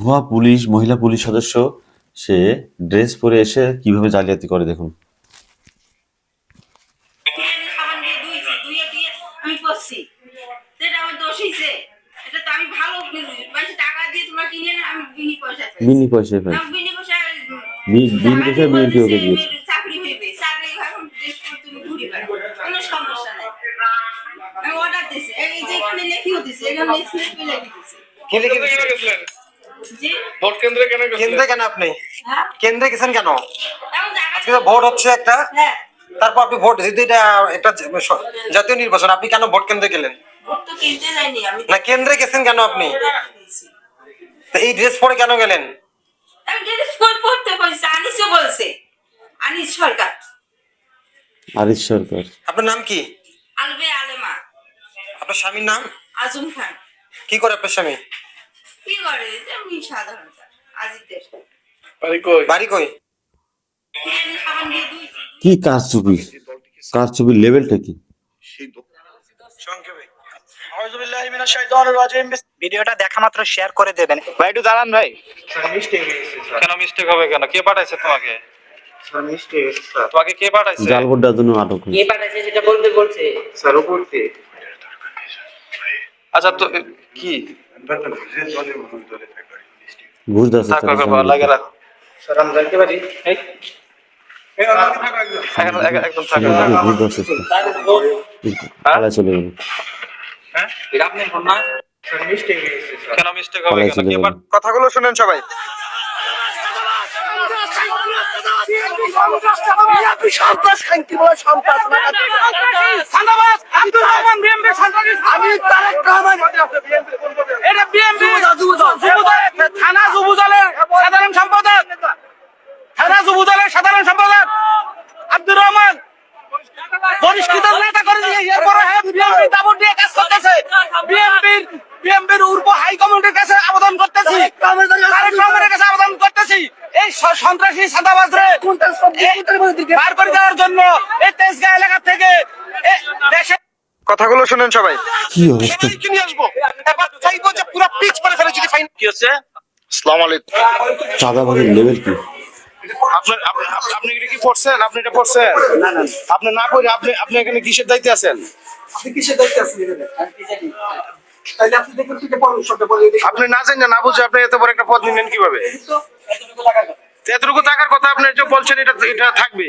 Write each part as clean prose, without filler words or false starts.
ভুয়া পুলিশ, মহিলা পুলিশ সদস্য সে ড্রেস পরে এসে কিভাবে জালিয়াতি করে দেখুন। আমি করছি সেটা আমার দোষ হইছে। এটা তো আমি ভালো মানে টাকা দিয়ে তোমরা কিনে না, আমি বিনি পয়সা পাই। বিনি পয়সায় পাই। আমি বিনি পয়সা বিনি পয়সায় বিএনপি ওকে দিয়েছে। চাকরি হইবে, চাকরি এখন দেশ তুমি ঘুরি বেড়াও, কোনো সমস্যা নাই। আমি অর্ডার দিছি, এই যে এখানে লেখিও দিছি, এখানে স্লিপ লেখি দিছি। কেন্দ্রে কেন গেছিলেন? জি ভোট কেন্দ্রে কেন গেছিলেন? কেন্দ্রে কেন আপনি হ্যাঁ কেন্দ্রে গেছেন কেন? এখন আজকে তো ভোট হচ্ছে একটা, হ্যাঁ তারপর আপনি ভোট যেহেতু এটা একটা জাতীয় নির্বাচন, আপনি কেন ভোট কেন্দ্রে গেলেন? ভোট তো কিনতে যাইনি আমি, না কেন্দ্রে গেছেন কেন আপনি? অর্ডার দিছি। তো এই ড্রেস পরে কেন গেলেন? আমি ড্রেস কোড পড়তে কইছি, আনিসও বলছে, আনিস সরকার, আরিস সরকার। আপনার নাম কি? আলবে আলেমা, আপনার স্বামীর নাম আজম খান। কি করে আপনার স্বামী? কি করে এমনি সাধারণ আজিদের বাড়ি কই? বাড়ি কই? সাবান দিয়ে দুই কি কারচুপি, কারচুপির লেভেলটা কি? ভিডিওটা দেখা মাত্র শেয়ার করে দেবেন। ভাই একটু দাঁড়ান ভাই। কেন মিস্টেক হবে কেন? কে পাঠাইছে তোমাকে? তোমাকে কে পাঠাইছে? জাল ভোট দেওয়ার জন্য আটক হয়েছে। কে পাঠাইছে সেটা বলতে বলছে। আচ্ছা তো কি ঘুষ দেওয়ার চেষ্টা থাকো করছে। লাগে রাখো। স্যার আমরা যাইতে পারি? এই একদম থাকো। ঘুষ দেওয়ার চেষ্টা পালায় চলে গেল। এটা আপনার ফোন না? কেন মিস্টেক হবে পালায় কেন? চলে কে গেল। কথাগুলো শুনেন সবাই। সাধারণ সম্পাদক আব্দুর রহমান বহিষ্কৃত নেতা করে দিয়ে এরপরে বিএনপি দাবর দিয়ে কাজ করতেছে। বিএনপির উর্ব হাই কমিটির কাছে আবেদন করতেছি, তারেক রহমানের কাছে আবেদন করতেছি এই সন্ত্রাসী সাদাবাজরে বার করে দেওয়ার জন্য এই তেজগাঁ এলাকা থেকে দেশে। কথাগুলো শুনেন সবাই। কি অবস্থা! নিয়ে আসবো, এবার চাইবো যে পুরো পিচ করে ফেলে যদি ফাইন। কি হচ্ছে? আসসালামু আলাইকুম। চাঁদাবাজির লেভেল কি? আপনি এটা কি পড়ছেন? আপনি এটা পড়ছেন? আপনি না পড়ে আপনি এখানে কিসের দায়িত্বে আছেন? আপনি কিসের দায়িত্বে আছেন এখানে? তাইলে আপনি দেখুন কি পড়ুন, শব্দ পড়ে দিন। আপনি না জানেন না বুঝে আপনি এত বড় একটা পদ নিলেন কিভাবে? এতটুকু টাকার কথা আপনি যে বলছেন এটা এটা থাকবে।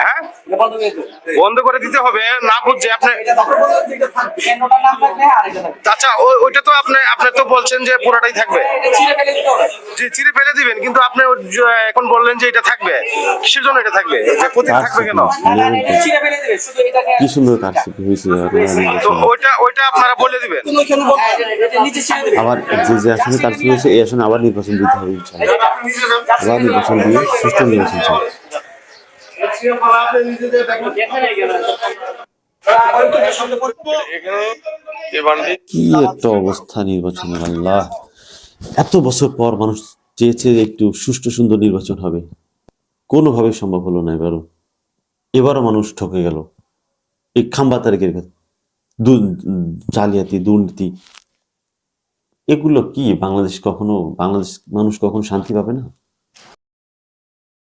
হ্যাঁ বন্ধ করে দিতে হবে না বুঝছে আপনি। আচ্ছা ওইটা তো আপনি তো বলছেন যে পুরোটাই থাকবে। জি চিরে ফেলে দিবেন, কিন্তু আপনি এখন বললেন যে এটা থাকবে। কিসের জন্য এটা থাকবে? প্রতিদিন থাকবে কেন? কি সুন্দর কারচুপি হয়েছে। তো ওইটা আপনারা বলে দিবেন। আবার যে আসনে কারচুপি হয়েছে এই আসনে আবার নির্বাচন দিতে হবে ইনশাআল্লাহ। আবার নির্বাচন দিয়ে সুষ্ঠু নির্বাচন চাই। কি একটা অবস্থা নির্বাচনের! আল্লাহ, এত বছর পর মানুষ চেয়েছে একটু সুষ্ঠু সুন্দর নির্বাচন হবে, কোনোভাবে সম্ভব হলো না। এবারও মানুষ ঠকে গেল এই খাম্বা তারিখের জালিয়াতি, দুর্নীতি। এগুলো কি বাংলাদেশ মানুষ কখনো শান্তি পাবে না?